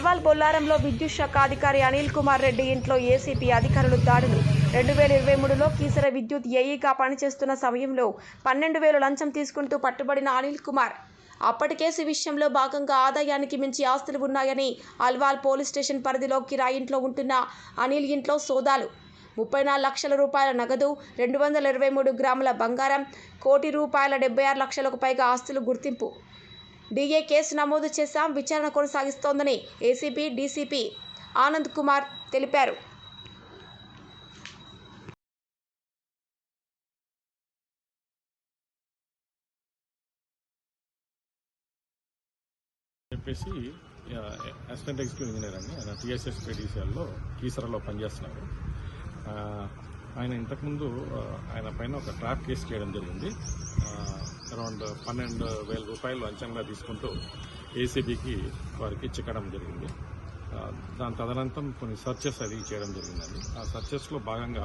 అల్వాల్ బొల్లారంలో విద్యుత్ శాఖ అధికారి అనిల్ కుమార్ రెడ్డి ఇంట్లో ఏసీపీ అధికారులు దాడులు. 2023లో కీసర విద్యుత్ ఏఈగా పనిచేస్తున్న సమయంలో 12,000 లంచం తీసుకుంటూ పట్టుబడిన అనిల్ కుమార్. అప్పటి కేసు విషయంలో భాగంగా ఆదాయానికి మించి ఆస్తులు ఉన్నాయని అల్వాల్ పోలీస్ స్టేషన్ పరిధిలో కిరాయి ఇంట్లో ఉంటున్న అనిల్ ఇంట్లో సోదాలు. 34 లక్షల రూపాయల నగదు, 223 గ్రాముల బంగారం, ₹1,76 లక్షలకు పైగా ఆస్తులు గుర్తింపు. డీఏ కేసు నమోదు చేశాం, విచారణ కొనసాగిస్తోందని ఏసీపీ డీసీపీ ఆనంద్ కుమార్ తెలిపారు. చెప్పేసి అసిస్టెంట్ ఎగ్జిక్యూటివ్ ఇంజనీర్ అండి, ఆయన టీఎస్ఎస్ PDCLలో కీసరలో పనిచేస్తున్నారు. ఆయన ఇంతకుముందు ఆయన పైన ఒక ట్రాప్ కేసు చేయడం జరిగింది. అరౌండ్ 12,000 రూపాయలు లంచంగా తీసుకుంటూ ఏసీబీకి వారికి చిక్కడం జరిగింది. దాని తదనంతరం కొన్ని సర్చెస్ అది చేయడం జరిగిందండి. ఆ సర్చెస్లో భాగంగా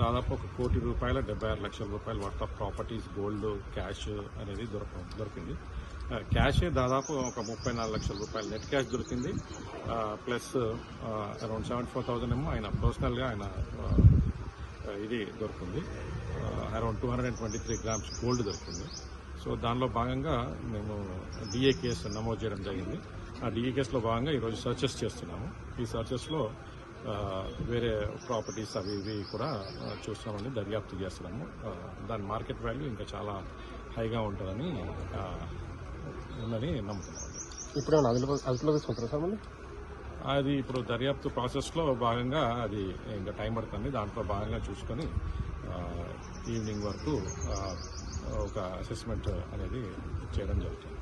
దాదాపు ₹1,76 లక్షల worth of properties, gold, cash అనేది దొరికింది. క్యాషే దాదాపు ఒక ₹34 లక్షల నెట్ క్యాష్ దొరికింది. ప్లస్ అరౌండ్ 74,000 ఏమో ఆయన పర్సనల్గా ఆయన ఇది దొరికింది. అరౌండ్ 223 గ్రామ్స్ గోల్డ్ దొరికింది. సో దానిలో భాగంగా మేము డిఏ కేసు నమోదు చేయడం జరిగింది. ఆ డిఏ కేసులో భాగంగా ఈరోజు సర్చెస్ చేస్తున్నాము. ఈ సర్చెస్లో వేరే ప్రాపర్టీస్ అవి ఇవి కూడా చూస్తామని దర్యాప్తు చేస్తున్నాము. దాని మార్కెట్ వాల్యూ ఇంకా చాలా హైగా ఉంటుందని నమ్ముతున్నామండి. ఇప్పుడు అదుపులో తీసుకుంటారా సార్? అది ఇప్పుడు దర్యాప్తు ప్రాసెస్లో భాగంగా అది ఇంకా టైం పడుతుంది. దాంట్లో భాగంగా చూసుకొని ఈవినింగ్ వరకు ఒక అసెస్మెంట్ అనేది చేయడం జరుగుతుంది.